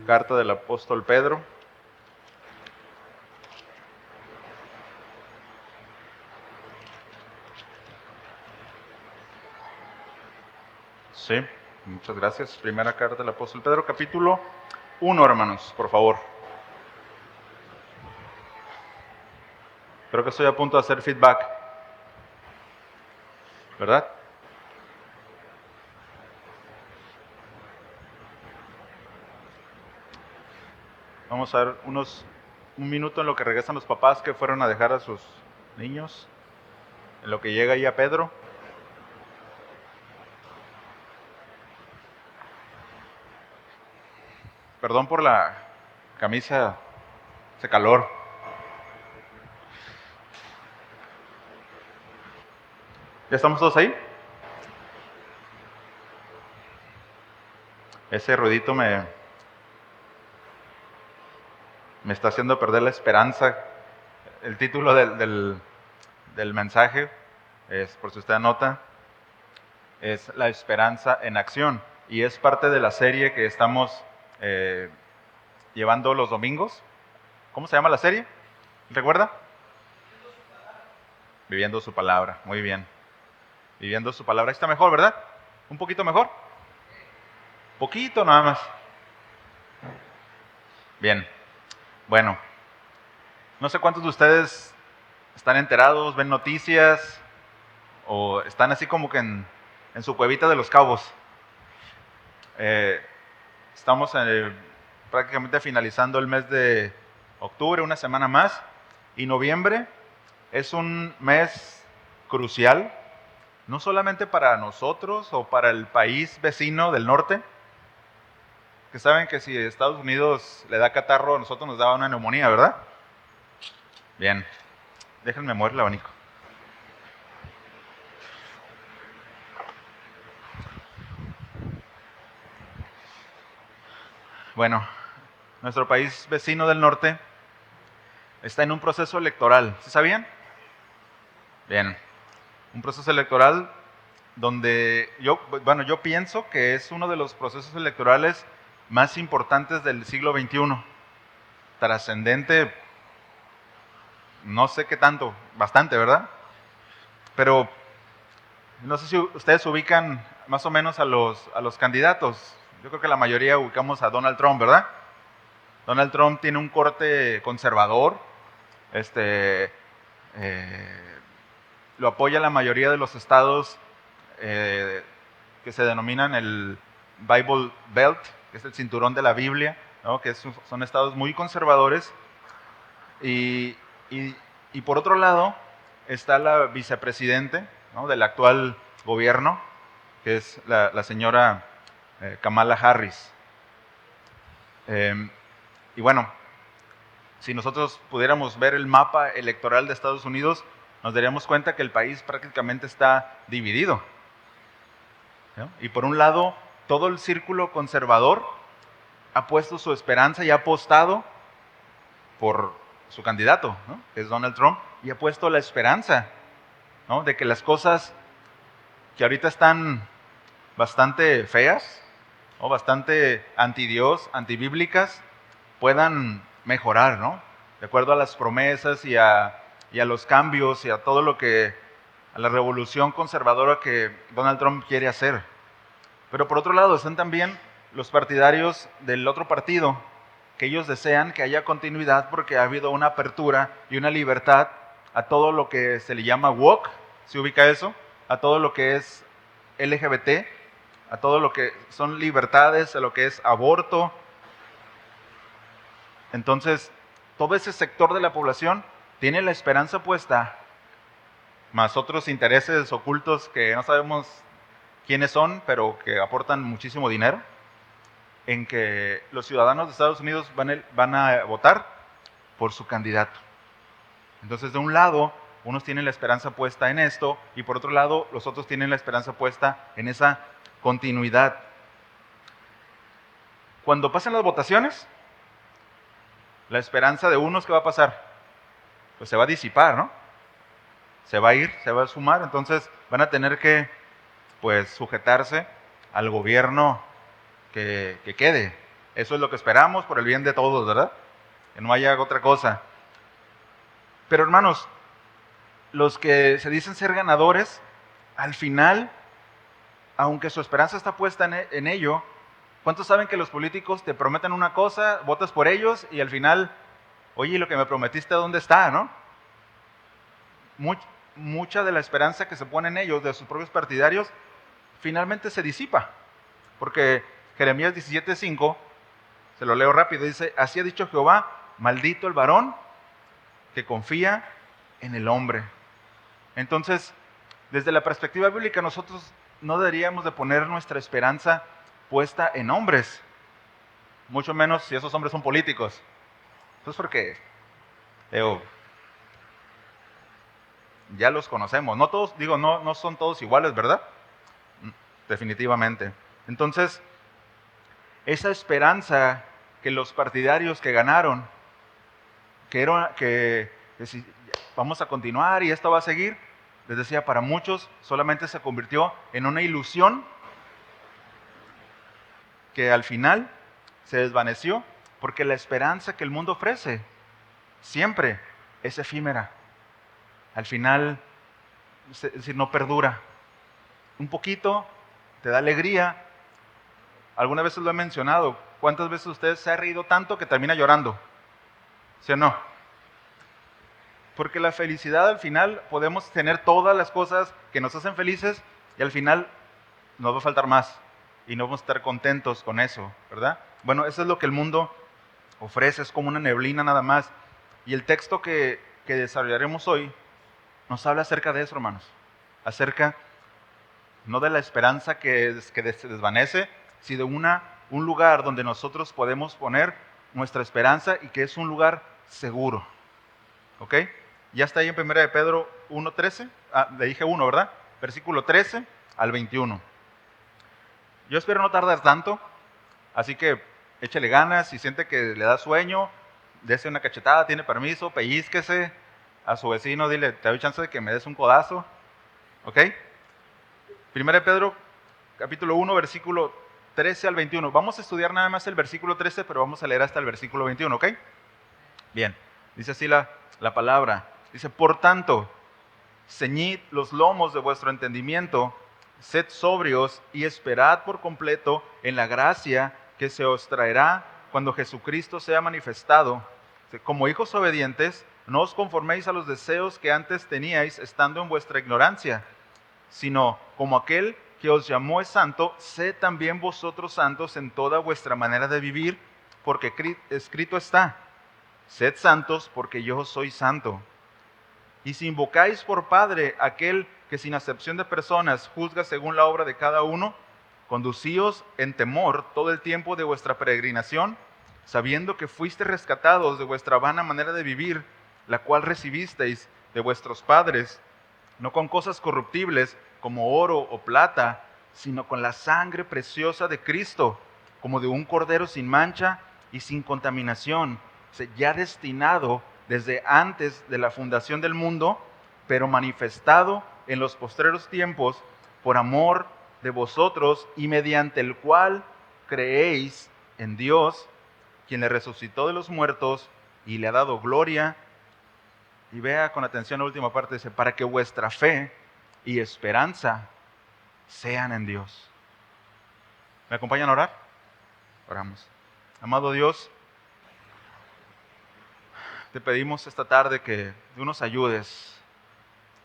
Carta del apóstol Pedro. Sí, muchas gracias. Primera carta del apóstol Pedro, capítulo 1, hermanos, por favor. Creo que estoy a punto de hacer feedback, ¿verdad? Vamos a ver un minuto en lo que regresan los papás que fueron a dejar a sus niños, en lo que llega ahí a Pedro. Perdón por la camisa, hace calor. ¿Ya estamos todos ahí? Ese ruidito me está haciendo perder la esperanza. El título del mensaje, por si usted anota, es La esperanza en acción. Y es parte de la serie que estamos llevando los domingos. ¿Cómo se llama la serie? ¿Recuerda? Viviendo su palabra. Muy bien. Viviendo su palabra. Ahí está mejor, ¿verdad? ¿Un poquito mejor? Poquito nada más. Bien. Bueno. No sé cuántos de ustedes están enterados, ven noticias o están así como que en su cuevita de los Cabos. Estamos prácticamente finalizando el mes de octubre, una semana más, y noviembre es un mes crucial, no solamente para nosotros o para el país vecino del norte, que saben que si Estados Unidos le da catarro, a nosotros nos da una neumonía, ¿verdad? Bien, déjenme mover el abanico. Bueno, nuestro país vecino del norte está en un proceso electoral, ¿sí sabían? Bien, un proceso electoral donde yo pienso que es uno de los procesos electorales más importantes del siglo XXI. Trascendente, no sé qué tanto, bastante, ¿verdad? Pero no sé si ustedes ubican más o menos a los candidatos. Yo creo que la mayoría ubicamos a Donald Trump, ¿verdad? Donald Trump tiene un corte conservador, lo apoya la mayoría de los estados que se denominan el Bible Belt, que es el cinturón de la Biblia, ¿no? Que son estados muy conservadores. Y por otro lado está la vicepresidente, ¿no?, del actual gobierno, que es la señora Kamala Harris. Y bueno, si nosotros pudiéramos ver el mapa electoral de Estados Unidos, nos daríamos cuenta que el país prácticamente está dividido, ¿no? Y por un lado, todo el círculo conservador ha puesto su esperanza y ha apostado por su candidato, ¿no?, que es Donald Trump, y ha puesto la esperanza, ¿no?, de que las cosas que ahorita están bastante feas, ¿no?, bastante anti-Dios, antibíblicas, puedan mejorar, ¿no?, de acuerdo a las promesas y a los cambios y a todo lo que, a la revolución conservadora que Donald Trump quiere hacer. Pero por otro lado están también los partidarios del otro partido, que ellos desean que haya continuidad porque ha habido una apertura y una libertad a todo lo que se le llama woke, ¿se ubica eso? A todo lo que es LGBT, a todo lo que son libertades, a lo que es aborto. Entonces, todo ese sector de la población tiene la esperanza puesta, más otros intereses ocultos que no sabemos quiénes son, pero que aportan muchísimo dinero, en que los ciudadanos de Estados Unidos van a votar por su candidato. Entonces, de un lado, unos tienen la esperanza puesta en esto, y por otro lado, los otros tienen la esperanza puesta en esa continuidad. Cuando pasen las votaciones, la esperanza de unos, ¿qué va a pasar? Pues se va a disipar, ¿no? Se va a ir, se va a sumar, entonces van a tener que, pues, sujetarse al gobierno que quede Eso es lo que esperamos por el bien de todos, ¿verdad? Que no haya otra cosa. Pero hermanos, los que se dicen ser ganadores, al final, aunque su esperanza está puesta en ello, ¿cuántos saben que los políticos te prometen una cosa, votas por ellos y al final, oye, lo que me prometiste, ¿dónde está, no? Mucha de la esperanza que se pone en ellos, de sus propios partidarios, finalmente se disipa. Porque Jeremías 17:5, se lo leo rápido, dice, así ha dicho Jehová, maldito el varón que confía en el hombre. Entonces, desde la perspectiva bíblica, nosotros no deberíamos de poner nuestra esperanza puesta en hombres, mucho menos si esos hombres son políticos. Entonces, porque ya los conocemos. No todos, no son todos iguales, ¿verdad? Definitivamente. Entonces, esa esperanza que los partidarios que ganaron, que si vamos a continuar y esto va a seguir, les decía, para muchos solamente se convirtió en una ilusión que al final se desvaneció, porque la esperanza que el mundo ofrece siempre es efímera. Al final, es decir, no perdura. Un poquito te da alegría. Algunas veces lo he mencionado. ¿Cuántas veces usted se ha reído tanto que termina llorando? ¿Sí o no? Porque la felicidad al final, podemos tener todas las cosas que nos hacen felices y al final nos va a faltar más y no vamos a estar contentos con eso, ¿verdad? Bueno, eso es lo que el mundo ofrece, es como una neblina nada más. Y el texto que desarrollaremos hoy nos habla acerca de eso, hermanos. Acerca no de la esperanza que se desvanece, sino de un lugar donde nosotros podemos poner nuestra esperanza y que es un lugar seguro. ¿Ok? Ya está ahí en 1 de Pedro 1:13. Le dije 1, ¿verdad? Versículo 13 al 21. Yo espero no tardar tanto, así que échele ganas. Si siente que le da sueño, dése una cachetada, tiene permiso, pellizquese. A su vecino dile, te doy chance de que me des un codazo. ¿Ok? 1 de Pedro, capítulo 1, versículo 13 al 21. Vamos a estudiar nada más el versículo 13, pero vamos a leer hasta el versículo 21, ¿ok? Bien, dice así la palabra. Dice, por tanto, ceñid los lomos de vuestro entendimiento, sed sobrios y esperad por completo en la gracia que se os traerá cuando Jesucristo sea manifestado. Como hijos obedientes, no os conforméis a los deseos que antes teníais estando en vuestra ignorancia, sino como aquel que os llamó es santo, sed también vosotros santos en toda vuestra manera de vivir, porque escrito está, sed santos porque yo soy santo. Y si invocáis por Padre aquel que sin acepción de personas juzga según la obra de cada uno, conducíos en temor todo el tiempo de vuestra peregrinación, sabiendo que fuisteis rescatados de vuestra vana manera de vivir, la cual recibisteis de vuestros padres, no con cosas corruptibles como oro o plata, sino con la sangre preciosa de Cristo, como de un cordero sin mancha y sin contaminación, ya destinado desde antes de la fundación del mundo, pero manifestado en los postreros tiempos por amor de vosotros y mediante el cual creéis en Dios, quien le resucitó de los muertos y le ha dado gloria. Y vea con atención la última parte, dice, para que vuestra fe y esperanza sean en Dios. ¿Me acompañan a orar? Oramos. Amado Dios, te pedimos esta tarde que tú nos ayudes,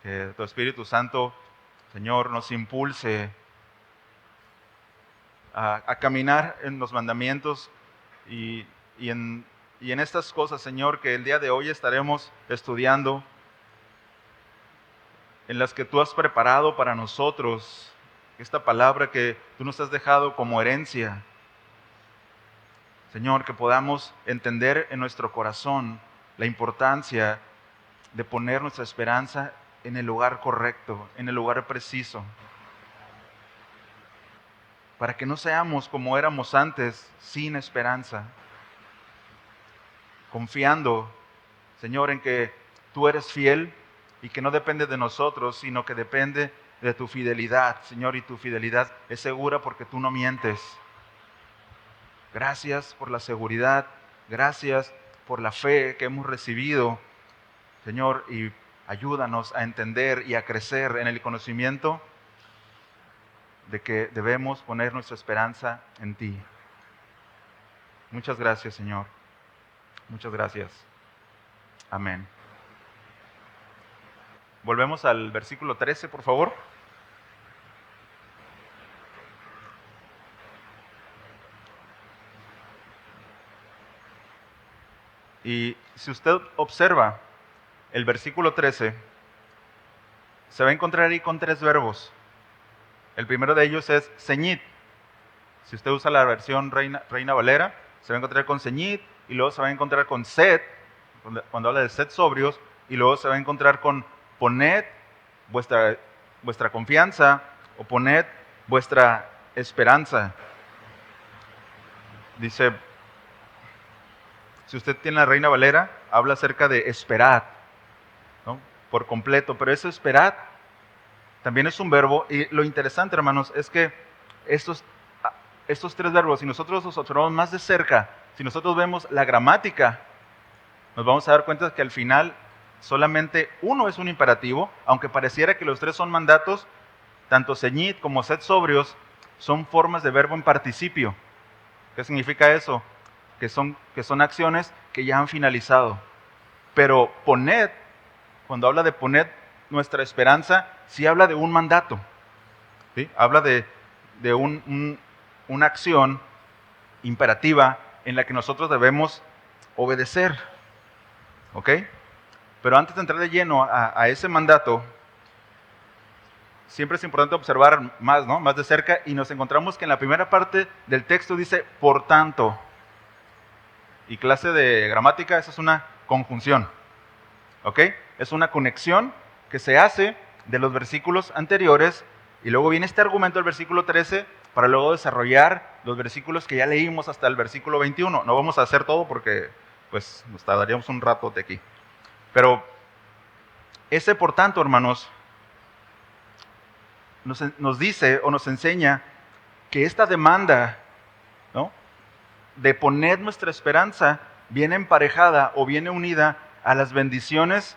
que tu Espíritu Santo, Señor, nos impulse a caminar en los mandamientos y en estas cosas, Señor, que el día de hoy estaremos estudiando, en las que tú has preparado para nosotros, esta palabra que tú nos has dejado como herencia. Señor, que podamos entender en nuestro corazón la importancia de poner nuestra esperanza en el lugar correcto, en el lugar preciso, para que no seamos como éramos antes, sin esperanza, confiando, Señor, en que tú eres fiel y que no depende de nosotros, sino que depende de tu fidelidad, Señor, y tu fidelidad es segura porque tú no mientes. Gracias por la seguridad, gracias por la fe que hemos recibido, Señor, y ayúdanos a entender y a crecer en el conocimiento de que debemos poner nuestra esperanza en ti. Muchas gracias, Señor. Muchas gracias. Amén. Volvemos al versículo 13, por favor. Y si usted observa el versículo 13, se va a encontrar ahí con 3 verbos. El primero de ellos es ceñid. Si usted usa la versión Reina Valera, se va a encontrar con ceñid, y luego se va a encontrar con sed, cuando habla de sed sobrios, y luego se va a encontrar con poned vuestra confianza, o poned vuestra esperanza. Dice, si usted tiene la Reina Valera, habla acerca de esperad, ¿no? Por completo, pero eso esperad también es un verbo, y lo interesante, hermanos, es que estos 3 verbos, si nosotros los observamos más de cerca, si nosotros vemos la gramática, nos vamos a dar cuenta de que al final solamente uno es un imperativo, aunque pareciera que los 3 son mandatos. Tanto ceñid como sed sobrios son formas de verbo en participio. ¿Qué significa eso? Que son acciones que ya han finalizado. Pero poned, cuando habla de poned nuestra esperanza, sí habla de un mandato, ¿sí? Habla de una acción imperativa en la que nosotros debemos obedecer. ¿Ok? Pero antes de entrar de lleno a ese mandato, siempre es importante observar más, ¿no? Más de cerca, y nos encontramos que en la primera parte del texto dice, por tanto. Y clase de gramática, esa es una conjunción. ¿Ok? Es una conexión que se hace de los versículos anteriores, y luego viene este argumento del versículo 13 para luego desarrollar los versículos que ya leímos hasta el versículo 21. No vamos a hacer todo porque pues nos tardaríamos un rato de aquí. Pero ese, por tanto, hermanos, nos dice o nos enseña que esta demanda, ¿no?, de poner nuestra esperanza viene emparejada o viene unida a las bendiciones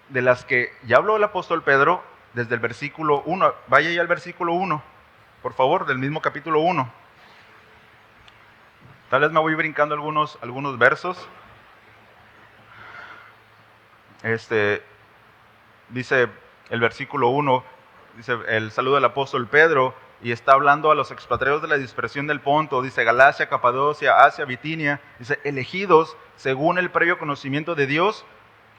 de las que ya habló el apóstol Pedro desde el versículo 1. Vaya ya al versículo 1, por favor, del mismo capítulo 1. Tal vez me voy brincando algunos versos. Dice el versículo 1, dice el saludo del apóstol Pedro, y está hablando a los expatriados de la dispersión del Ponto, dice Galacia, Capadocia, Asia, Bitinia, dice elegidos según el previo conocimiento de Dios,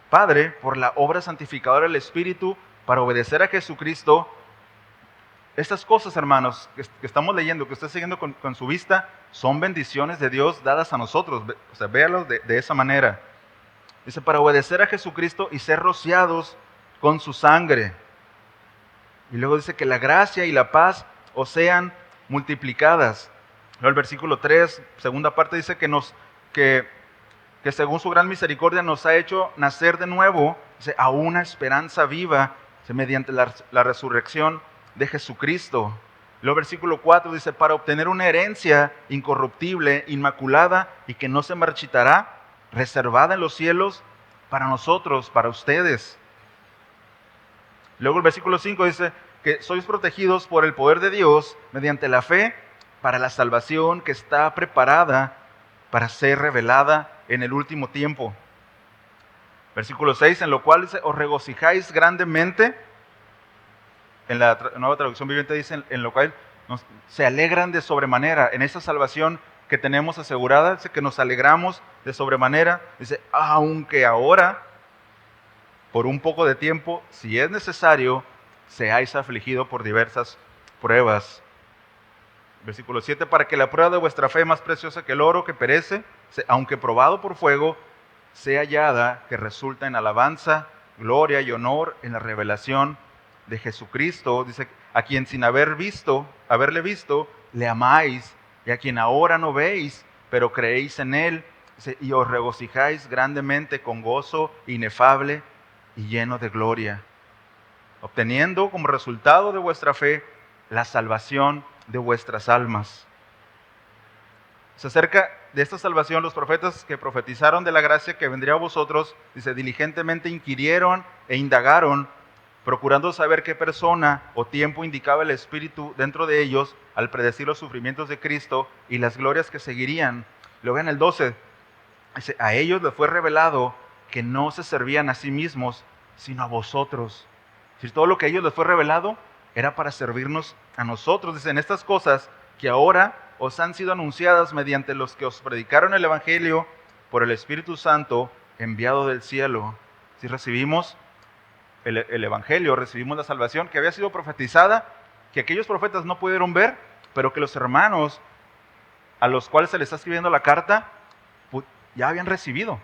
Padre, por la obra santificadora del Espíritu, para obedecer a Jesucristo. Estas cosas, hermanos, que estamos leyendo, que usted está siguiendo con su vista, son bendiciones de Dios dadas a nosotros. O sea, véalo de esa manera. Dice, para obedecer a Jesucristo y ser rociados con su sangre. Y luego dice que la gracia y la paz os sean multiplicadas. Luego el versículo 3, segunda parte, dice que según su gran misericordia nos ha hecho nacer de nuevo, dice, a una esperanza viva, dice, mediante la resurrección de Jesucristo. Luego el versículo 4 dice, para obtener una herencia incorruptible, inmaculada y que no se marchitará, reservada en los cielos para nosotros, para ustedes. Luego el versículo 5 dice que sois protegidos por el poder de Dios mediante la fe para la salvación que está preparada para ser revelada en el último tiempo. Versículo 6, en lo cual dice, os regocijáis grandemente. En la Nueva Traducción Viviente dice, en lo cual se alegran de sobremanera en esa salvación que tenemos asegurada, dice que nos alegramos de sobremanera, dice, aunque ahora, por un poco de tiempo, si es necesario, seáis afligidos por diversas pruebas. Versículo 7, para que la prueba de vuestra fe, más preciosa que el oro que perece, aunque probado por fuego, sea hallada que resulta en alabanza, gloria y honor en la revelación de Jesucristo. Dice, a quien sin haberle visto, le amáis, y a quien ahora no veis, pero creéis en él, dice, y os regocijáis grandemente con gozo inefable y lleno de gloria, obteniendo como resultado de vuestra fe la salvación de vuestras almas. Se acerca de esta salvación los profetas que profetizaron de la gracia que vendría a vosotros, dice, diligentemente inquirieron e indagaron, procurando saber qué persona o tiempo indicaba el Espíritu dentro de ellos al predecir los sufrimientos de Cristo y las glorias que seguirían. Luego en el 12, dice, a ellos les fue revelado que no se servían a sí mismos, sino a vosotros. Si todo lo que a ellos les fue revelado era para servirnos a nosotros. Dicen, estas cosas que ahora os han sido anunciadas mediante los que os predicaron el Evangelio por el Espíritu Santo enviado del cielo. Si recibimos el Evangelio, recibimos la salvación que había sido profetizada, que aquellos profetas no pudieron ver, pero que los hermanos a los cuales se les está escribiendo la carta, ya habían recibido.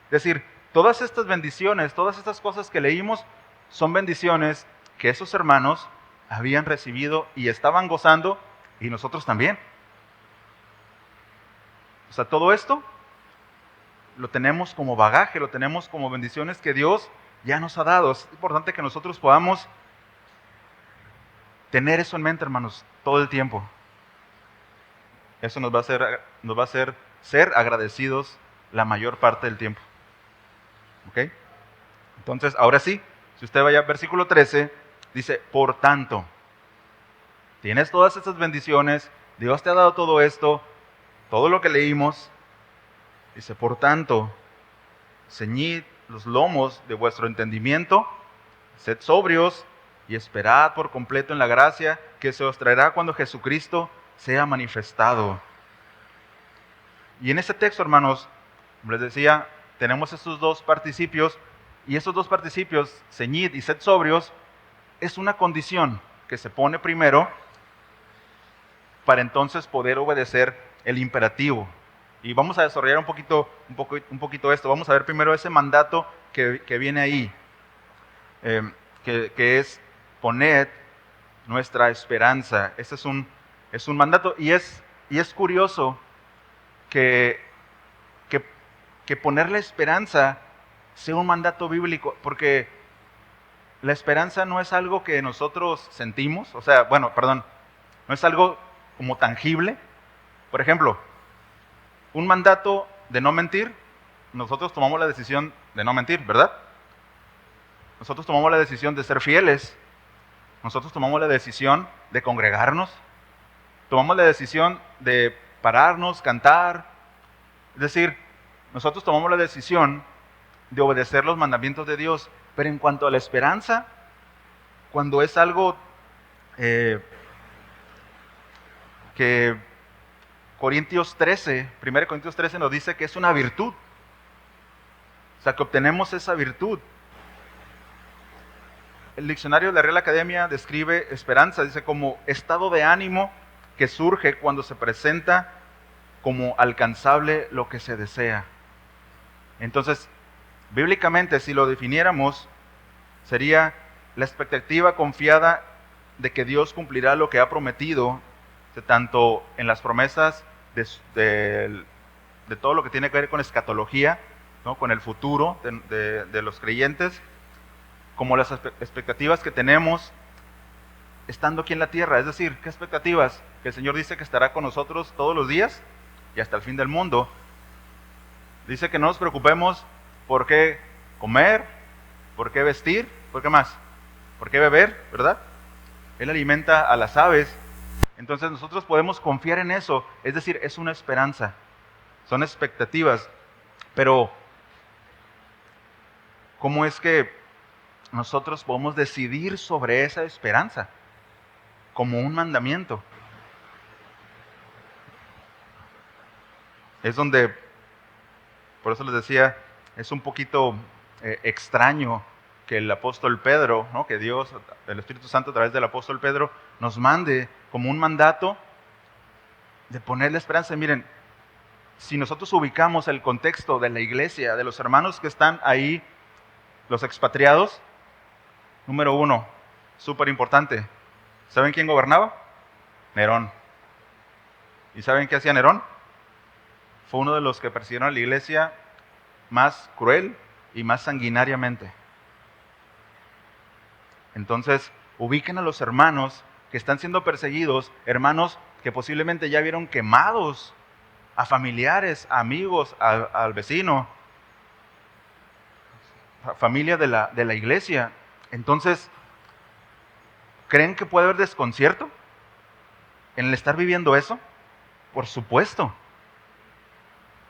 Es decir, todas estas bendiciones, todas estas cosas que leímos, son bendiciones que esos hermanos habían recibido y estaban gozando, y nosotros también. O sea, todo esto lo tenemos como bagaje, lo tenemos como bendiciones que Dios ya nos ha dado. Es importante que nosotros podamos tener eso en mente, hermanos, todo el tiempo. Eso nos va a hacer ser agradecidos la mayor parte del tiempo. ¿Ok? Entonces, ahora sí, si usted vaya al versículo 13, dice, por tanto, tienes todas estas bendiciones, Dios te ha dado todo esto, todo lo que leímos. Dice, por tanto, ceñid los lomos de vuestro entendimiento, sed sobrios y esperad por completo en la gracia que se os traerá cuando Jesucristo sea manifestado. Y en este texto, hermanos, como les decía, tenemos estos dos participios, y estos dos participios, ceñid y sed sobrios, es una condición que se pone primero para entonces poder obedecer el imperativo. Y vamos a desarrollar un poquito esto. Vamos a ver primero ese mandato que viene ahí, que es poned nuestra esperanza. Este es un mandato, y es curioso que poner la esperanza sea un mandato bíblico, porque la esperanza no es algo que nosotros sentimos, no es algo como tangible. Por ejemplo, un mandato de no mentir, nosotros tomamos la decisión de no mentir, ¿verdad? Nosotros tomamos la decisión de ser fieles, nosotros tomamos la decisión de congregarnos, tomamos la decisión de pararnos, cantar, es decir, nosotros tomamos la decisión de obedecer los mandamientos de Dios. Pero en cuanto a la esperanza, cuando es algo que 1 Corintios 13 nos dice que es una virtud, o sea, que obtenemos esa virtud. El diccionario de la Real Academia describe esperanza, dice, como estado de ánimo que surge cuando se presenta como alcanzable lo que se desea. Entonces, bíblicamente, si lo definiéramos, sería la expectativa confiada de que Dios cumplirá lo que ha prometido, tanto en las promesas de todo lo que tiene que ver con escatología, ¿no? Con el futuro de los creyentes, como las expectativas que tenemos estando aquí en la tierra. Es decir, ¿qué expectativas? Que el Señor dice que estará con nosotros todos los días y hasta el fin del mundo. Dice que no nos preocupemos por qué comer, por qué vestir, por qué más, por qué beber, ¿verdad? Él alimenta a las aves. Entonces nosotros podemos confiar en eso. Es decir, es una esperanza, son expectativas. Pero ¿cómo es que nosotros podemos decidir sobre esa esperanza como un mandamiento? Es donde, por eso les decía, es un poquito extraño que el apóstol Pedro, ¿no? Que Dios, el Espíritu Santo a través del apóstol Pedro, nos mande como un mandato de ponerle esperanza. Y miren, si nosotros ubicamos el contexto de la iglesia, de los hermanos que están ahí, los expatriados, número uno, súper importante, ¿saben quién gobernaba? Nerón. ¿Y saben qué hacía Nerón? Fue uno de los que persiguieron a la iglesia más cruel y más sanguinariamente. Entonces, ubiquen a los hermanos que están siendo perseguidos, hermanos que posiblemente ya vieron quemados a familiares, a amigos, al vecino, a familia de la iglesia. Entonces, ¿creen que puede haber desconcierto en el estar viviendo eso? Por supuesto,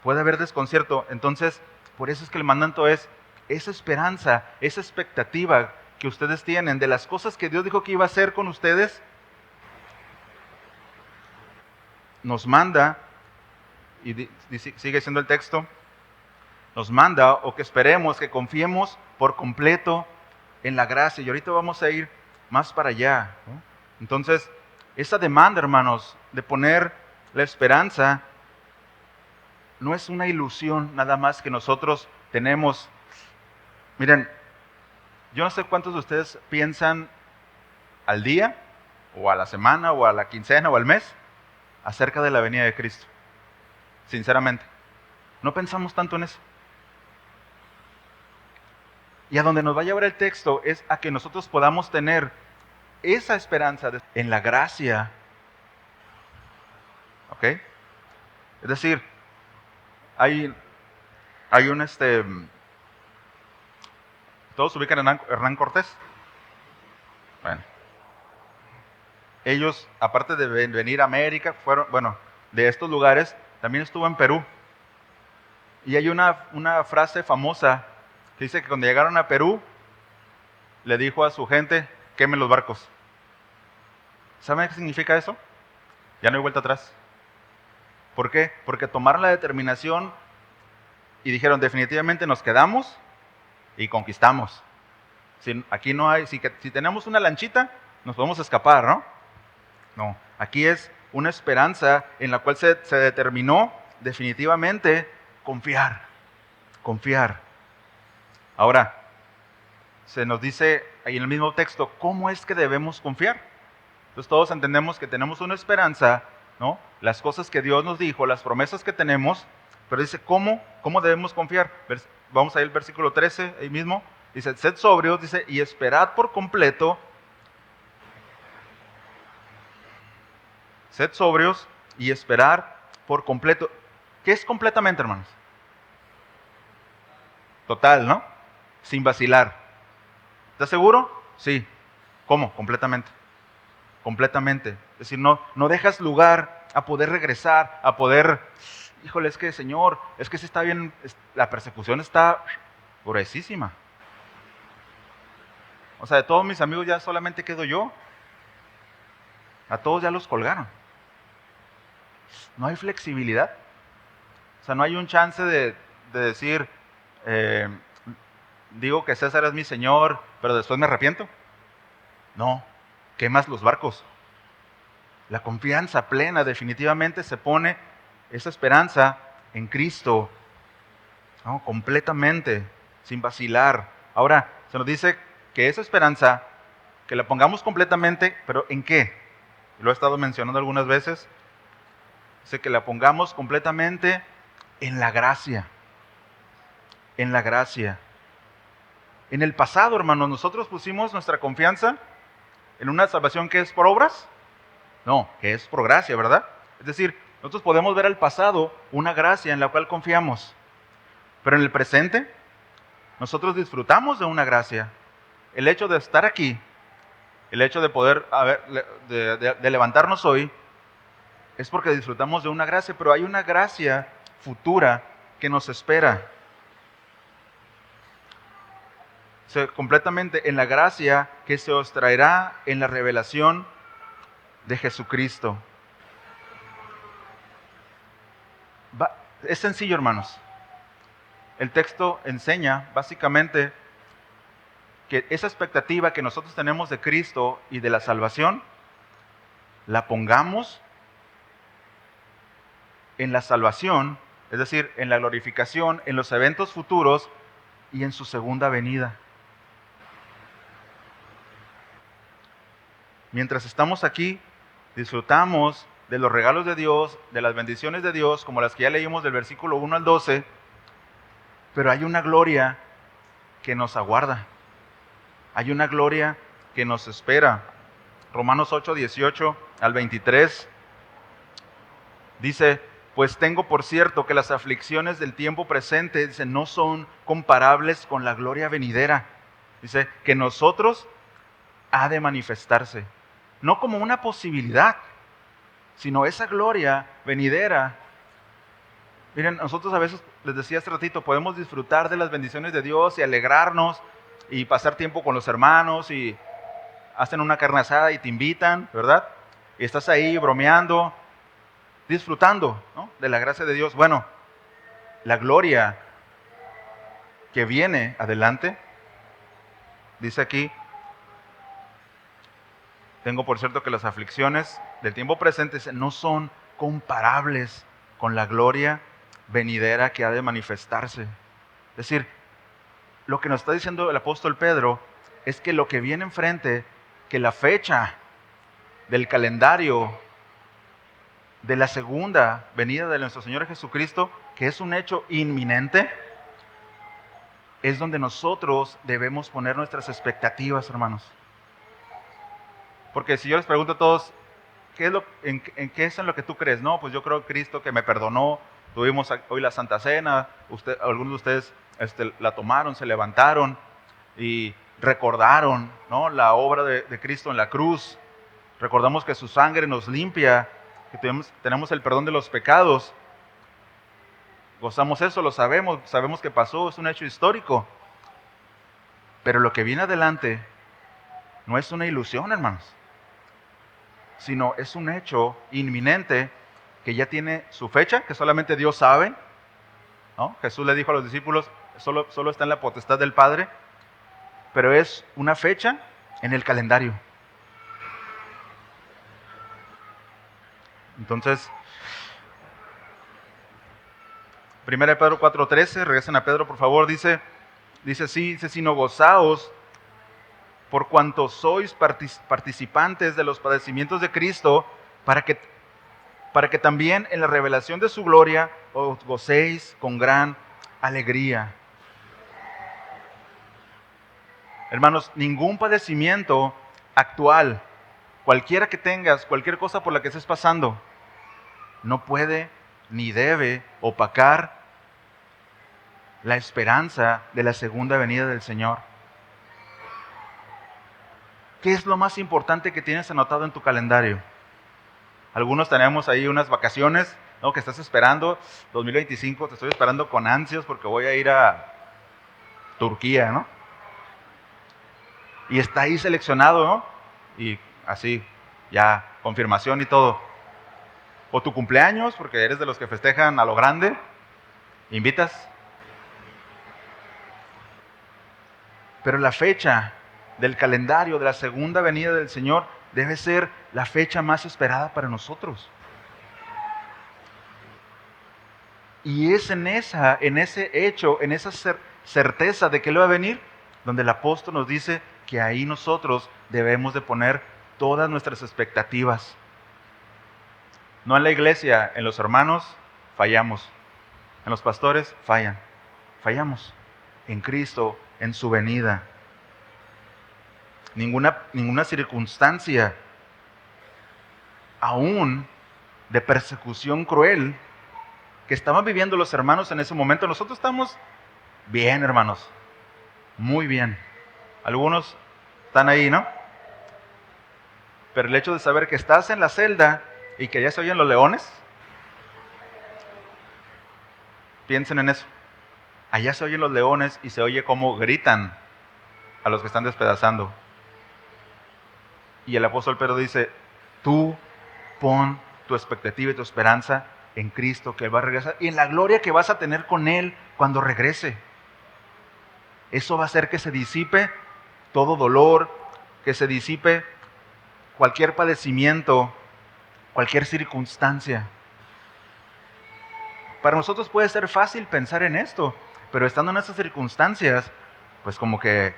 puede haber desconcierto. Entonces, por eso es que el mandato es esa esperanza, esa expectativa que ustedes tienen de las cosas que Dios dijo que iba a hacer con ustedes, nos manda, y sigue siendo el texto, nos manda o que esperemos, que confiemos por completo en la gracia. Y ahorita vamos a ir más para allá, ¿no? Entonces, esa demanda, hermanos, de poner la esperanza, no es una ilusión nada más que nosotros tenemos. Miren, yo no sé cuántos de ustedes piensan al día, o a la semana, o a la quincena, o al mes, acerca de la venida de Cristo. Sinceramente, no pensamos tanto en eso. Y a donde nos va a llevar el texto es a que nosotros podamos tener esa esperanza en la gracia. ¿Ok? Es decir, hay un ¿todos ubican a Hernán Cortés? Bueno, ellos, aparte de venir a América, de estos lugares, también estuvo en Perú. Y hay una frase famosa que dice que cuando llegaron a Perú, le dijo a su gente, quemen los barcos. ¿Saben qué significa eso? Ya no hay vuelta atrás. ¿Por qué? Porque tomaron la determinación y dijeron, definitivamente nos quedamos y conquistamos. Aquí no hay, si tenemos una lanchita, nos podemos escapar, ¿no? No, aquí es una esperanza en la cual se determinó definitivamente confiar. Ahora, se nos dice ahí en el mismo texto, ¿cómo es que debemos confiar? Entonces todos entendemos que tenemos una esperanza, ¿no? Las cosas que Dios nos dijo, las promesas que tenemos, pero dice, ¿cómo debemos confiar? Vamos a ir al versículo 13, ahí mismo, dice, sed sobrios, dice, y esperad por completo. Sed sobrios y esperar por completo. ¿Qué es completamente, hermanos? Total, ¿no? Sin vacilar. ¿Estás seguro? Sí. ¿Cómo? Completamente. Completamente. Es decir, no dejas lugar a poder regresar, a poder, híjole, es que Señor, es que si está bien, la persecución está gruesísima. O sea, de todos mis amigos ya solamente quedo yo. A todos ya los colgaron. No hay flexibilidad. O sea, no hay un chance de decir, digo que César es mi Señor, pero después me arrepiento. No, quemas los barcos. La confianza plena definitivamente se pone esa esperanza en Cristo, ¿no? Completamente, sin vacilar. Ahora, se nos dice que esa esperanza, que la pongamos completamente, pero ¿en qué? Lo he estado mencionando algunas veces. Dice que la pongamos completamente en la gracia. En la gracia. En el pasado, hermanos, nosotros pusimos nuestra confianza en una salvación que es por obras. No, que es por gracia, ¿verdad? Es decir, nosotros podemos ver al pasado una gracia en la cual confiamos. Pero en el presente, nosotros disfrutamos de una gracia. El hecho de estar aquí, el hecho de poder de levantarnos hoy, es porque disfrutamos de una gracia, pero hay una gracia futura que nos espera. Completamente en la gracia que se os traerá en la revelación de Jesucristo. Es sencillo, hermanos. El texto enseña básicamente que esa expectativa que nosotros tenemos de Cristo y de la salvación, la pongamos en la salvación, es decir, en la glorificación, en los eventos futuros y en su segunda venida. Mientras estamos aquí, disfrutamos de los regalos de Dios, de las bendiciones de Dios, como las que ya leímos del versículo 1 al 12, pero hay una gloria que nos aguarda. Hay una gloria que nos espera. Romanos 8, 18 al 23 dice, pues tengo por cierto que las aflicciones del tiempo presente, dice, no son comparables con la gloria venidera. Dice, que nosotros ha de manifestarse, no como una posibilidad, sino esa gloria venidera. Miren, nosotros a veces, les decía hace ratito, podemos disfrutar de las bendiciones de Dios y alegrarnos y pasar tiempo con los hermanos y hacen una carne asada y te invitan, ¿verdad? Y estás ahí bromeando, disfrutando, ¿no?, de la gracia de Dios. Bueno, la gloria que viene adelante, dice aquí, tengo por cierto que las aflicciones del tiempo presente no son comparables con la gloria venidera que ha de manifestarse. Es decir, lo que nos está diciendo el apóstol Pedro es que lo que viene enfrente, que la fecha del calendario de la segunda venida de nuestro Señor Jesucristo, que es un hecho inminente, es donde nosotros debemos poner nuestras expectativas, hermanos. Porque si yo les pregunto a todos, ¿en qué es en lo que tú crees? No, pues yo creo en Cristo que me perdonó. Tuvimos hoy la Santa Cena, algunos de ustedes la tomaron, se levantaron y recordaron, ¿no?, la obra de Cristo en la cruz. Recordamos que su sangre nos limpia, que tenemos el perdón de los pecados. Gozamos eso, lo sabemos que pasó, es un hecho histórico. Pero lo que viene adelante no es una ilusión, hermanos, sino es un hecho inminente que ya tiene su fecha, que solamente Dios sabe, ¿no? Jesús le dijo a los discípulos, solo está en la potestad del Padre, pero es una fecha en el calendario. Entonces, 1 Pedro 4:13, regresen a Pedro por favor, dice así, sino gozaos por cuanto sois participantes de los padecimientos de Cristo, para que también en la revelación de su gloria os gocéis con gran alegría. Hermanos, ningún padecimiento actual, cualquiera que tengas, cualquier cosa por la que estés pasando, no puede ni debe opacar la esperanza de la segunda venida del Señor. ¿Qué es lo más importante que tienes anotado en tu calendario? Algunos tenemos ahí unas vacaciones, ¿no?, que estás esperando. 2025 te estoy esperando con ansias porque voy a ir a Turquía, ¿no? Y está ahí seleccionado, ¿no? Y así, ya, confirmación y todo. O tu cumpleaños, porque eres de los que festejan a lo grande, invitas. Pero la fecha del calendario de la segunda venida del Señor debe ser la fecha más esperada para nosotros. Y es en ese hecho, en esa certeza de que Él va a venir, donde el apóstol nos dice que ahí nosotros debemos de poner todas nuestras expectativas. No en la iglesia, en los hermanos fallamos, en los pastores fallamos, en Cristo, en su venida. Ninguna circunstancia, aún de persecución cruel, que estaban viviendo los hermanos en ese momento. Nosotros estamos bien, hermanos, muy bien. Algunos están ahí, ¿no? Pero el hecho de saber que estás en la celda y que ya se oyen los leones, piensen en eso. Allá se oyen los leones y se oye cómo gritan a los que están despedazando. Y el apóstol Pedro dice, tú pon tu expectativa y tu esperanza en Cristo, que Él va a regresar, y en la gloria que vas a tener con Él cuando regrese. Eso va a hacer que se disipe todo dolor, que se disipe cualquier padecimiento, cualquier circunstancia. Para nosotros puede ser fácil pensar en esto, pero estando en esas circunstancias, pues como que,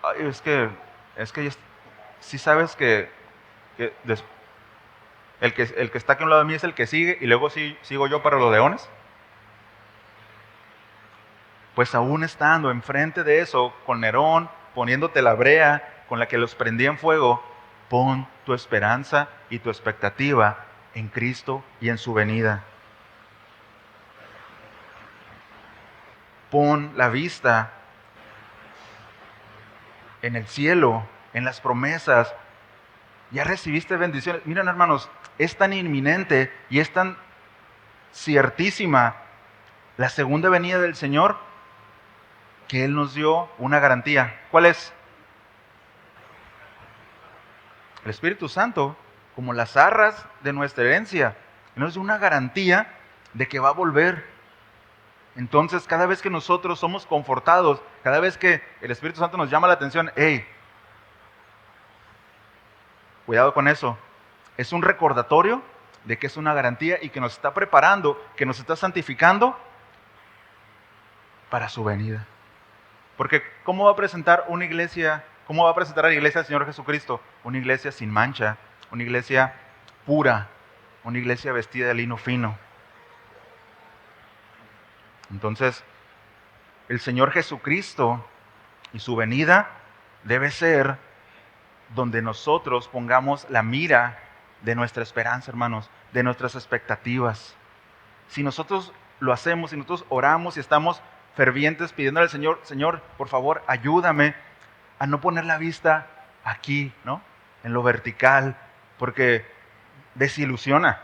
ay, es que sí sabes que el que está aquí a un lado de mí es el que sigue y luego sigo yo para los leones. Pues aún estando enfrente de eso, con Nerón, poniéndote la brea con la que los prendía en fuego, pon tu esperanza y tu expectativa en Cristo y en su venida. Pon la vista en el cielo, en las promesas. Ya recibiste bendiciones. Miren, hermanos, es tan inminente y es tan ciertísima la segunda venida del Señor que Él nos dio una garantía. ¿Cuál es? El Espíritu Santo, como las arras de nuestra herencia, nos dio una garantía de que va a volver. Entonces, cada vez que nosotros somos confortados, cada vez que el Espíritu Santo nos llama la atención, hey, cuidado con eso. Es un recordatorio de que es una garantía y que nos está preparando, que nos está santificando para su venida. Porque ¿cómo va a presentar una iglesia? ¿Cómo va a presentar a la iglesia del Señor Jesucristo? Una iglesia sin mancha, una iglesia pura, una iglesia vestida de lino fino. Entonces, el Señor Jesucristo y su venida debe ser donde nosotros pongamos la mira de nuestra esperanza, hermanos, de nuestras expectativas. Si nosotros lo hacemos, si nosotros oramos y estamos fervientes pidiéndole al Señor, Señor, por favor, ayúdame a no poner la vista aquí, ¿no? En lo vertical, porque desilusiona.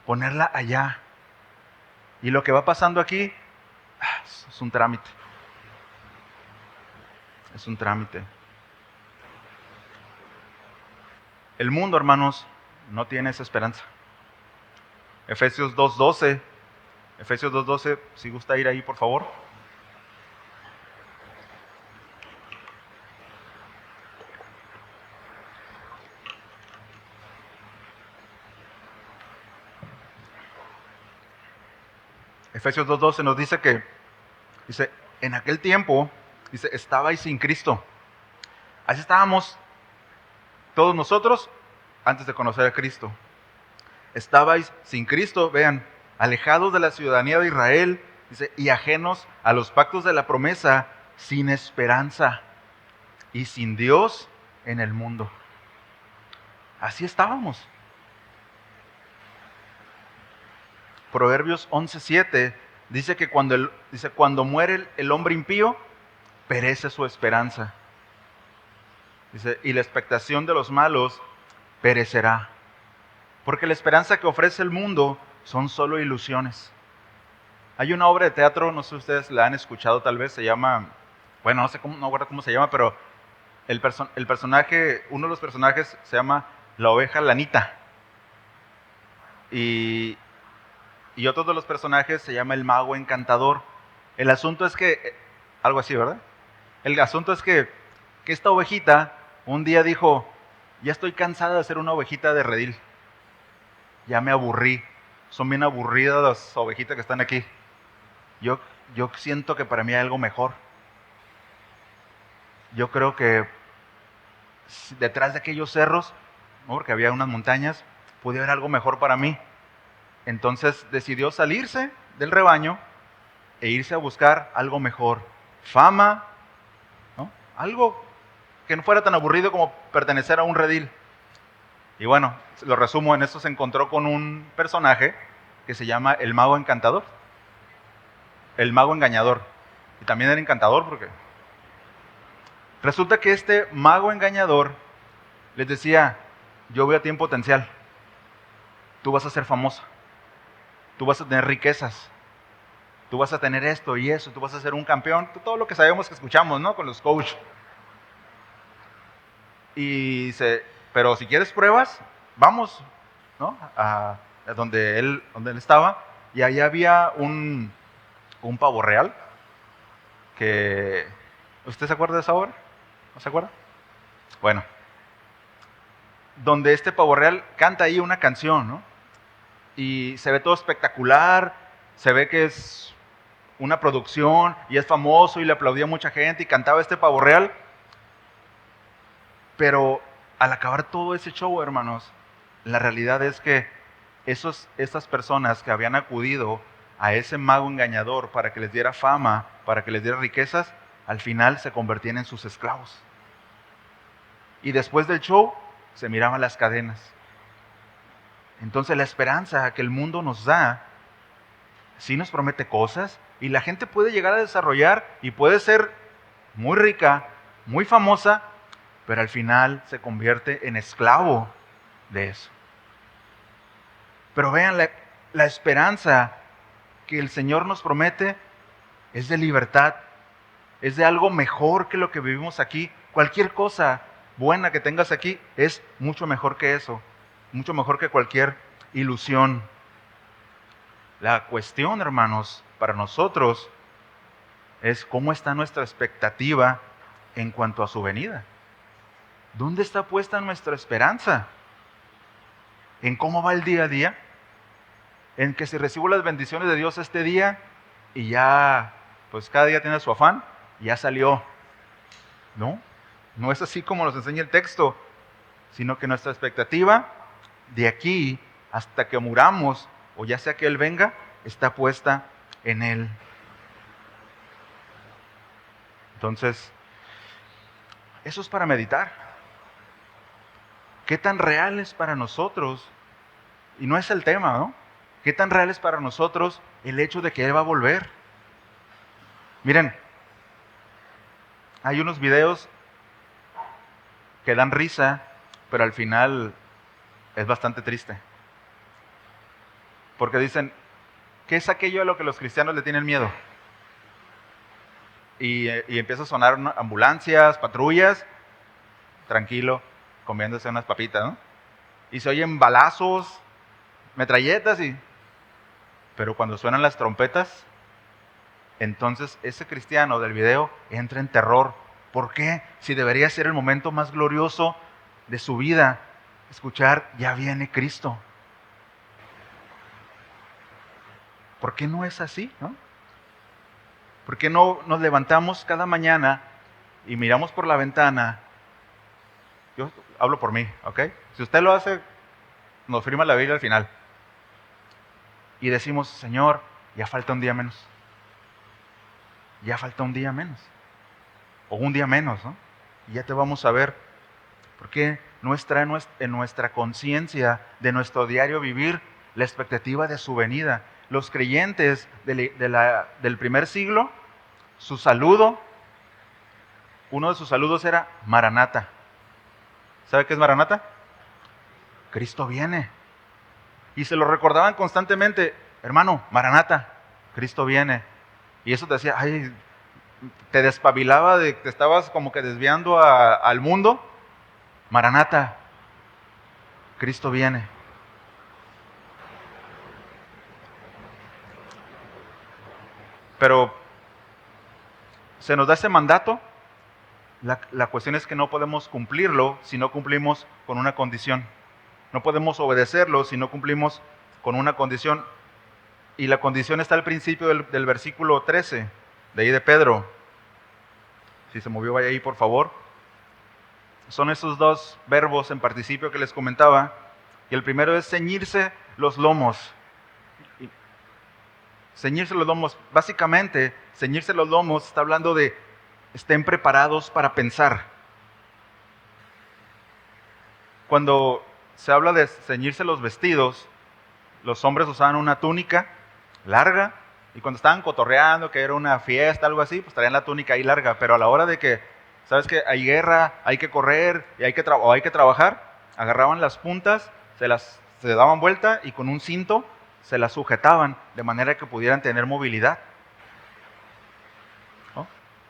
Ponerla allá. Y lo que va pasando aquí es un trámite. Es un trámite. El mundo, hermanos, no tiene esa esperanza. Efesios 2:12. Efesios 2:12, si gusta ir ahí, por favor. Efesios 2:12 nos dice que, dice, en aquel tiempo, dice, estabais sin Cristo. Así estábamos todos nosotros antes de conocer a Cristo. Estabais sin Cristo, vean, alejados de la ciudadanía de Israel, dice, y ajenos a los pactos de la promesa, sin esperanza y sin Dios en el mundo. Así estábamos. Proverbios 11:7 dice que cuando muere el hombre impío, perece su esperanza. Dice, y la expectación de los malos perecerá. Porque la esperanza que ofrece el mundo son solo ilusiones. Hay una obra de teatro, no sé si ustedes la han escuchado tal vez, se llama, bueno, no sé cómo, no recuerdo cómo se llama, pero el personaje, uno de los personajes se llama la oveja Lanita. Y otro de los personajes se llama el mago encantador. El asunto es que, algo así, ¿verdad? El asunto es que esta ovejita un día dijo, ya estoy cansada de ser una ovejita de redil. Ya me aburrí. Son bien aburridas las ovejitas que están aquí. Yo siento que para mí hay algo mejor. Yo creo que detrás de aquellos cerros, ¿no? Porque había unas montañas, podía haber algo mejor para mí. Entonces decidió salirse del rebaño e irse a buscar algo mejor. Fama, ¿no? Algo que no fuera tan aburrido como pertenecer a un redil. Y bueno, lo resumo, en esto se encontró con un personaje que se llama el mago encantador. El mago engañador. Y también era encantador porque resulta que este mago engañador les decía, yo veo a ti en potencial. Tú vas a ser famosa. Tú vas a tener riquezas. Tú vas a tener esto y eso. Tú vas a ser un campeón. Todo lo que sabemos que escuchamos, ¿no? Con los coaches. Y dice, pero si quieres pruebas, vamos, ¿no? A donde él estaba. Y ahí había un pavo real. Que, ¿usted se acuerda de esa obra? ¿No se acuerda? Bueno, donde este pavo real canta ahí una canción, ¿no? Y se ve todo espectacular, se ve que es una producción y es famoso y le aplaudía mucha gente y cantaba este pavo real. Pero al acabar todo ese show, hermanos, la realidad es que esas personas que habían acudido a ese mago engañador para que les diera fama, para que les diera riquezas, al final se convertían en sus esclavos. Y después del show se miraban las cadenas. Entonces la esperanza que el mundo nos da sí nos promete cosas y la gente puede llegar a desarrollar y puede ser muy rica, muy famosa, pero al final se convierte en esclavo de eso. Pero vean, la esperanza que el Señor nos promete es de libertad, es de algo mejor que lo que vivimos aquí. Cualquier cosa buena que tengas aquí es mucho mejor que eso, mucho mejor que cualquier ilusión. La cuestión, hermanos, para nosotros es cómo está nuestra expectativa en cuanto a su venida. ¿Dónde está puesta nuestra esperanza? ¿En cómo va el día a día? ¿En que si recibo las bendiciones de Dios este día y ya, pues cada día tiene su afán, ya salió? No, no es así como nos enseña el texto, sino que nuestra expectativa de aquí hasta que muramos, o ya sea que Él venga, está puesta en Él. Entonces, eso es para meditar. ¿Qué tan real es para nosotros? Y no es el tema, ¿no? ¿Qué tan real es para nosotros el hecho de que Él va a volver? Miren, hay unos videos que dan risa, pero al final es bastante triste. Porque dicen, ¿qué es aquello a lo que los cristianos le tienen miedo? Y empieza a sonar ambulancias, patrullas, tranquilo, comiéndose unas papitas, ¿no? Y se oyen balazos, metralletas, pero cuando suenan las trompetas, entonces ese cristiano del video entra en terror. ¿Por qué? Si debería ser el momento más glorioso de su vida, escuchar, ya viene Cristo. ¿Por qué no es así, no? ¿Por qué no nos levantamos cada mañana y miramos por la ventana? Yo hablo por mí, ¿ok? Si usted lo hace, nos firma la Biblia al final. Y decimos, Señor, ya falta un día menos. Ya falta un día menos. O un día menos, ¿no? Y ya te vamos a ver. Porque no está en nuestra conciencia de nuestro diario vivir la expectativa de su venida. Los creyentes del primer siglo, su saludo, uno de sus saludos era Maranata. ¿Sabe qué es Maranata? Cristo viene. Y se lo recordaban constantemente, hermano, Maranata, Cristo viene. Y eso te decía, ay, te despabilaba, te estabas como que desviando al mundo. Maranata, Cristo viene. Pero se nos da ese mandato. La cuestión es que no podemos cumplirlo si no cumplimos con una condición. No podemos obedecerlo si no cumplimos con una condición. Y la condición está al principio del versículo 13, de ahí de Pedro. Si se movió, vaya ahí, por favor. Son esos dos verbos en participio que les comentaba. Y el primero es ceñirse los lomos. Ceñirse los lomos. Básicamente, ceñirse los lomos está hablando de estén preparados para pensar. Cuando se habla de ceñirse los vestidos, los hombres usaban una túnica larga, y cuando estaban cotorreando, que era una fiesta, algo así, pues traían la túnica ahí larga, pero a la hora de que, ¿sabes qué? Hay guerra, hay que correr, y hay que trabajar, agarraban las puntas, se daban vuelta, y con un cinto se las sujetaban, de manera que pudieran tener movilidad. ¿No?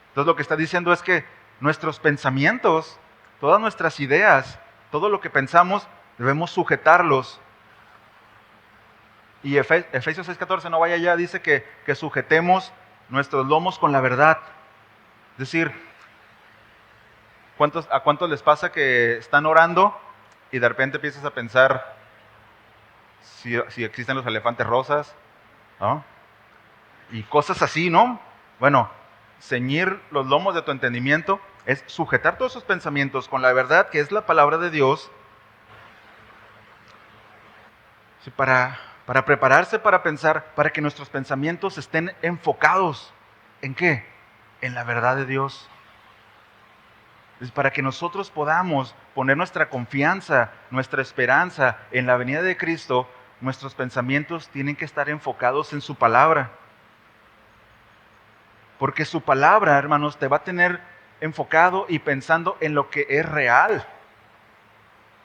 Entonces lo que está diciendo es que nuestros pensamientos, todas nuestras ideas, todo lo que pensamos, debemos sujetarlos. Y Efesios 6:14, no vaya allá, dice que sujetemos nuestros lomos con la verdad. Es decir, ¿a cuántos les pasa que están orando y de repente empiezas a pensar si existen los elefantes rosas, ¿no? Y cosas así, ¿no? Bueno, ceñir los lomos de tu entendimiento es sujetar todos esos pensamientos con la verdad, que es la palabra de Dios, para prepararse para pensar, para que nuestros pensamientos estén enfocados. ¿En qué? En la verdad de Dios. Es para que nosotros podamos poner nuestra confianza, nuestra esperanza en la venida de Cristo, nuestros pensamientos tienen que estar enfocados en su palabra. Porque su palabra, hermanos, te va a tener enfocado y pensando en lo que es real.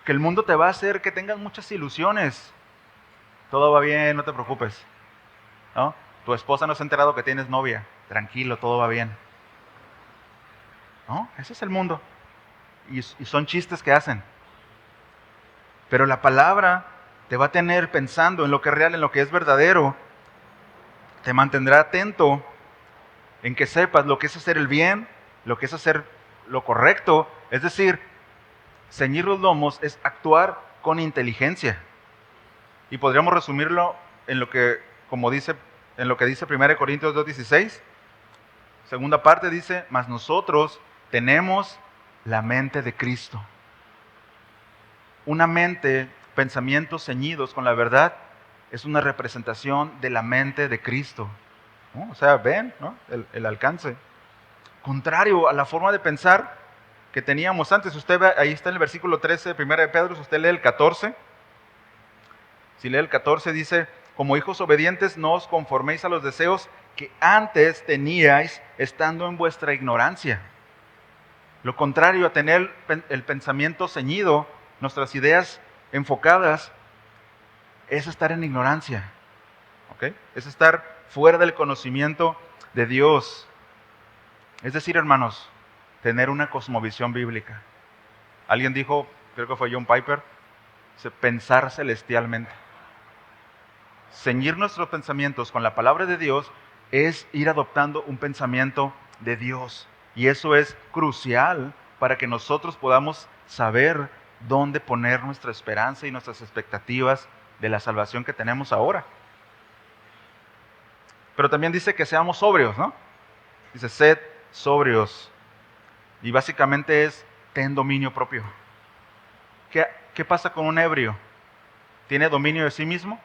Que el mundo te va a hacer que tengas muchas ilusiones. Todo va bien, no te preocupes, ¿no? Tu esposa no se ha enterado que tienes novia. Tranquilo, todo va bien. ¿No? Ese es el mundo. Y son chistes que hacen. Pero la palabra te va a tener pensando en lo que es real, en lo que es verdadero. Te mantendrá atento en que sepas lo que es hacer el bien, lo que es hacer lo correcto. Es decir, ceñir los lomos es actuar con inteligencia. Y podríamos resumirlo en lo que, como dice, en lo que dice 1 Corintios 2:16. Segunda parte dice, mas nosotros tenemos la mente de Cristo. Una mente, pensamientos ceñidos con la verdad, es una representación de la mente de Cristo, ¿no? O sea, ven, ¿no? el alcance. Contrario a la forma de pensar que teníamos antes. Usted ve, ahí está en el versículo 13 de 1 de Pedro, si usted lee el 14. Si lee el 14 dice, como hijos obedientes no os conforméis a los deseos que antes teníais estando en vuestra ignorancia. Lo contrario a tener el pensamiento ceñido, nuestras ideas enfocadas, es estar en ignorancia. ¿Ok? Es estar fuera del conocimiento de Dios. Es decir, hermanos, tener una cosmovisión bíblica. Alguien dijo, creo que fue John Piper, pensar celestialmente. Ceñir nuestros pensamientos con la palabra de Dios es ir adoptando un pensamiento de Dios. Y eso es crucial para que nosotros podamos saber dónde poner nuestra esperanza y nuestras expectativas de la salvación que tenemos ahora. Pero también dice que seamos sobrios, ¿no? Dice, sed sobrios. Y básicamente es, ten dominio propio. ¿Qué pasa con un ebrio? ¿Tiene dominio de sí mismo?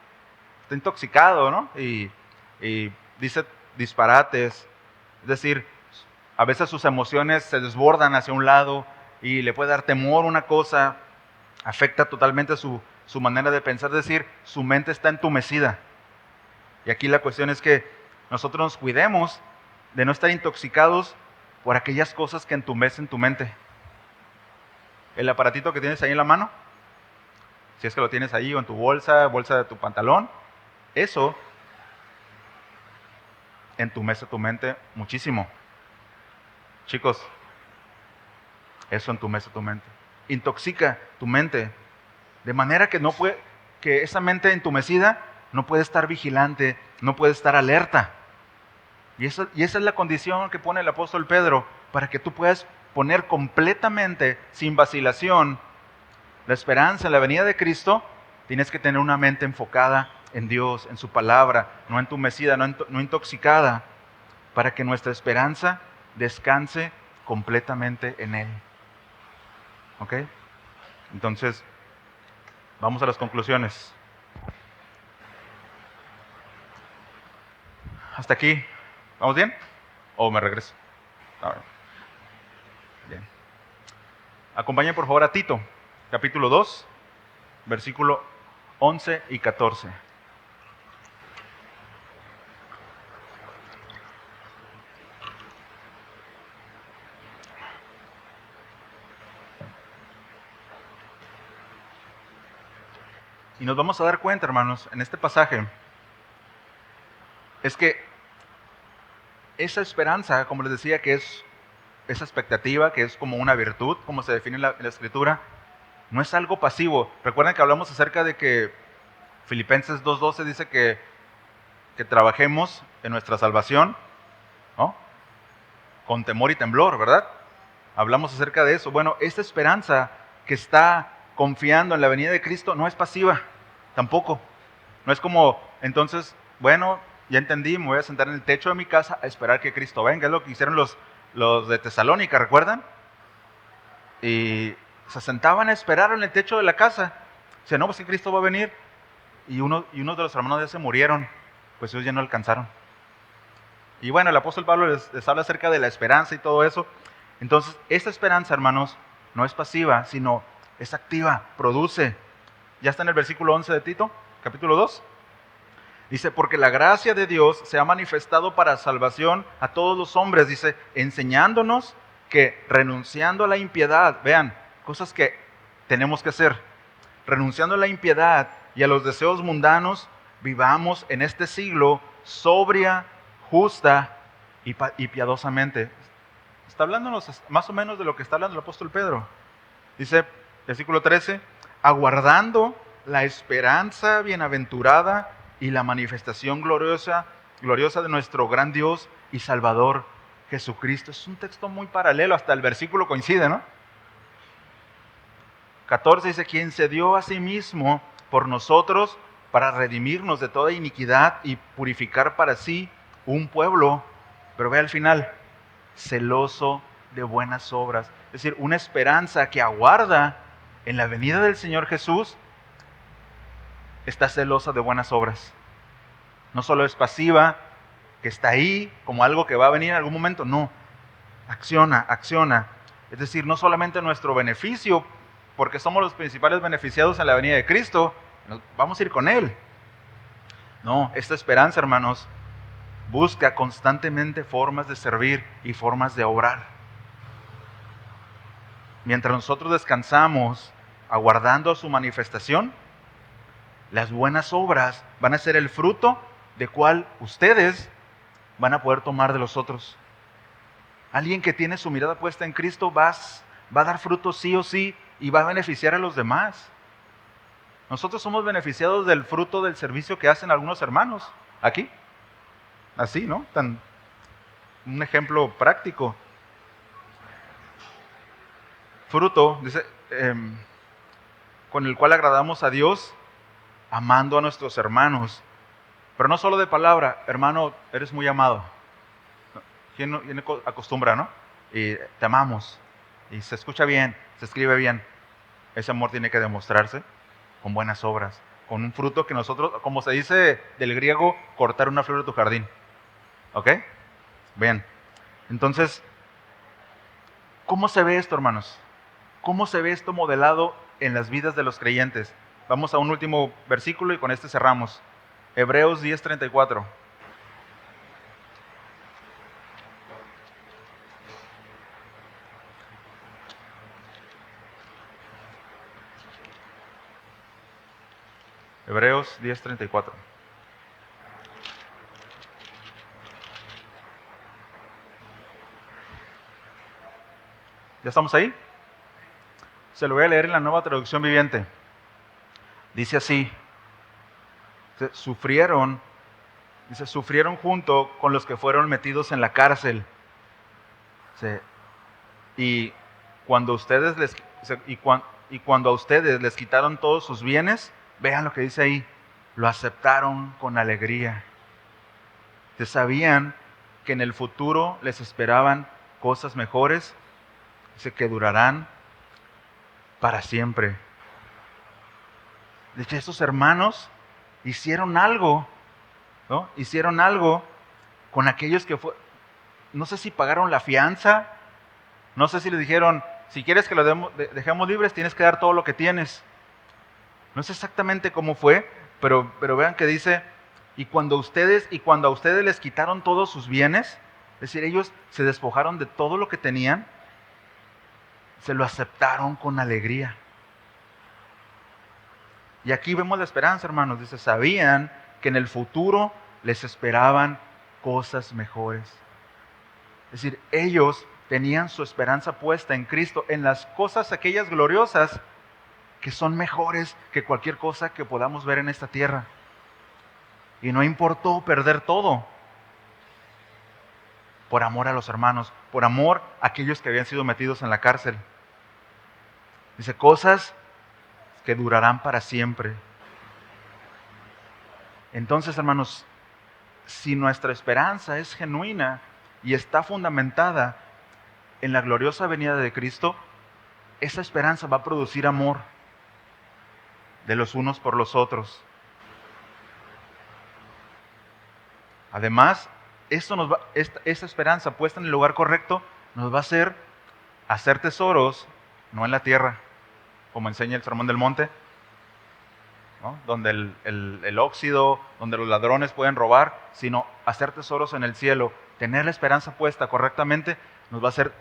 Está intoxicado, ¿no? Y dice disparates. Es decir, a veces sus emociones se desbordan hacia un lado y le puede dar temor una cosa, afecta totalmente su manera de pensar, es decir, su mente está entumecida. Y aquí la cuestión es que nosotros nos cuidemos de no estar intoxicados por aquellas cosas que entumecen tu mente. El aparatito que tienes ahí en la mano, si es que lo tienes ahí o en tu bolsa de tu pantalón, eso entumece tu mente muchísimo. Chicos, eso entumece tu mente. Intoxica tu mente. De manera que que esa mente entumecida no puede estar vigilante, no puede estar alerta. Y esa es la condición que pone el apóstol Pedro para que tú puedas poner completamente, sin vacilación, la esperanza en la venida de Cristo. Tienes que tener una mente enfocada en Dios, en su palabra, no entumecida, no intoxicada, para que nuestra esperanza descanse completamente en Él. ¿Ok? Entonces, vamos a las conclusiones. Hasta aquí. ¿Vamos bien? ¿O me regreso? A ver. Bien. Acompáñenme por favor a Tito, capítulo 2, versículo 11 y 14. Y nos vamos a dar cuenta, hermanos, en este pasaje, es que esa esperanza, como les decía, que es esa expectativa, que es como una virtud, como se define en la Escritura, no es algo pasivo. Recuerden que hablamos acerca de que Filipenses 2:12 dice que trabajemos en nuestra salvación, ¿no? Con temor y temblor, ¿verdad? Hablamos acerca de eso. Bueno, esta esperanza que está confiando en la venida de Cristo no es pasiva, tampoco. No es como, entonces, bueno, ya entendí, me voy a sentar en el techo de mi casa a esperar que Cristo venga. Es lo que hicieron los de Tesalónica, ¿recuerdan? Y se sentaban a esperar en el techo de la casa. Dicen, no, pues que Cristo va a venir. Y unos de los hermanos ya se murieron, pues ellos ya no alcanzaron. Y bueno, el apóstol Pablo les habla acerca de la esperanza y todo eso. Entonces, esta esperanza, hermanos, no es pasiva, sino es activa, produce. Ya está en el versículo 11 de Tito, capítulo 2. Dice, porque la gracia de Dios se ha manifestado para salvación a todos los hombres, dice, enseñándonos que renunciando a la impiedad, vean, cosas que tenemos que hacer, renunciando a la impiedad y a los deseos mundanos, vivamos en este siglo sobria, justa y piadosamente. Está hablándonos más o menos de lo que está hablando el apóstol Pedro. Dice, versículo 13, aguardando la esperanza bienaventurada y la manifestación gloriosa de nuestro gran Dios y Salvador Jesucristo. Es un texto muy paralelo, hasta el versículo coincide, ¿no? 14 dice, quien se dio a sí mismo por nosotros para redimirnos de toda iniquidad y purificar para sí un pueblo, pero ve al final, celoso de buenas obras. Es decir, una esperanza que aguarda en la venida del Señor Jesús, está celosa de buenas obras. No solo es pasiva, que está ahí como algo que va a venir en algún momento, no, acciona. Es decir, no solamente nuestro beneficio, porque somos los principales beneficiados en la venida de Cristo, vamos a ir con Él. No, esta esperanza, hermanos, busca constantemente formas de servir y formas de obrar. Mientras nosotros descansamos aguardando su manifestación, las buenas obras van a ser el fruto de cual ustedes van a poder tomar de los otros. Alguien que tiene su mirada puesta en Cristo va a dar fruto sí o sí y va a beneficiar a los demás. Nosotros somos beneficiados del fruto del servicio que hacen algunos hermanos aquí. Así, ¿no? Un ejemplo práctico. Fruto, dice, con el cual agradamos a Dios, amando a nuestros hermanos. Pero no solo de palabra, hermano, eres muy amado. ¿Quién acostumbra, no? Y te amamos. Y se escucha bien, se escribe bien. Ese amor tiene que demostrarse con buenas obras, con un fruto que nosotros, como se dice del griego, cortar una flor de tu jardín. ¿Ok? Bien. Entonces, ¿cómo se ve esto, hermanos? ¿Cómo se ve esto modelado en las vidas de los creyentes? Vamos a un último versículo y con este cerramos. Hebreos 10:34. Hebreos 10:34. ¿Ya estamos ahí? Se lo voy a leer en la Nueva Traducción Viviente. Dice así, sufrieron junto con los que fueron metidos en la cárcel. Y cuando a ustedes les quitaron todos sus bienes, vean lo que dice ahí, lo aceptaron con alegría. Sabían que en el futuro les esperaban cosas mejores, que durarán para siempre. De hecho, estos hermanos hicieron algo, ¿no? Hicieron algo con aquellos que no sé si pagaron la fianza, no sé si les dijeron, si quieres que lo dejemos libres, tienes que dar todo lo que tienes. No sé exactamente cómo fue, pero vean que dice, y cuando a ustedes les quitaron todos sus bienes, es decir, ellos se despojaron de todo lo que tenían, se lo aceptaron con alegría. Y aquí vemos la esperanza, hermanos. Dice, sabían que en el futuro les esperaban cosas mejores. Es decir, ellos tenían su esperanza puesta en Cristo, en las cosas aquellas gloriosas que son mejores que cualquier cosa que podamos ver en esta tierra. Y no importó perder todo por amor a los hermanos, por amor a aquellos que habían sido metidos en la cárcel. Dice, cosas que durarán para siempre. Entonces, hermanos, si nuestra esperanza es genuina y está fundamentada en la gloriosa venida de Cristo, esa esperanza va a producir amor de los unos por los otros. Además, esta esperanza puesta en el lugar correcto nos va a hacer tesoros, no en la tierra, como enseña el Sermón del Monte, ¿no? Donde el óxido, donde los ladrones pueden robar, sino hacer tesoros en el cielo. Tener la esperanza puesta correctamente nos va a hacer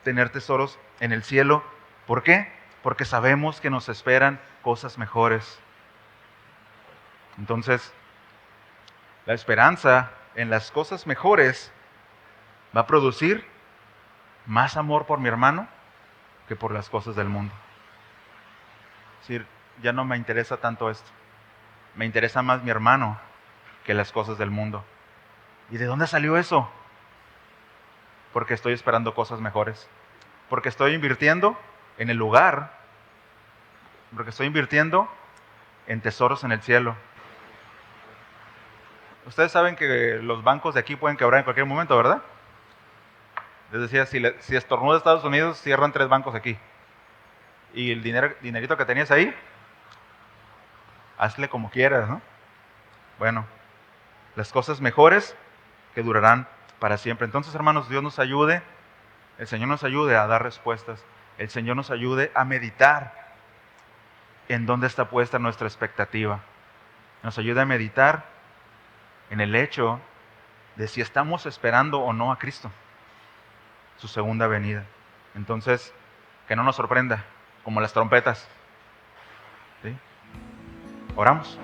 tener tesoros en el cielo. ¿Por qué? Porque sabemos que nos esperan cosas mejores. Entonces, la esperanza en las cosas mejores va a producir más amor por mi hermano que por las cosas del mundo. Es decir, ya no me interesa tanto esto. Me interesa más mi hermano que las cosas del mundo. ¿Y de dónde salió eso? Porque estoy esperando cosas mejores. Porque estoy invirtiendo en el lugar. Porque estoy invirtiendo en tesoros en el cielo. Ustedes saben que los bancos de aquí pueden quebrar en cualquier momento, ¿verdad? Les decía, si estornuda Estados Unidos, cierran 3 bancos aquí. Y el dinerito que tenías ahí, hazle como quieras, ¿no? Bueno, las cosas mejores que durarán para siempre. Entonces, hermanos, Dios nos ayude, el Señor nos ayude a dar respuestas, el Señor nos ayude a meditar en dónde está puesta nuestra expectativa. Nos ayude a meditar en el hecho de si estamos esperando o no a Cristo, su segunda venida. Entonces, que no nos sorprenda, como las trompetas. ¿Sí? Oramos.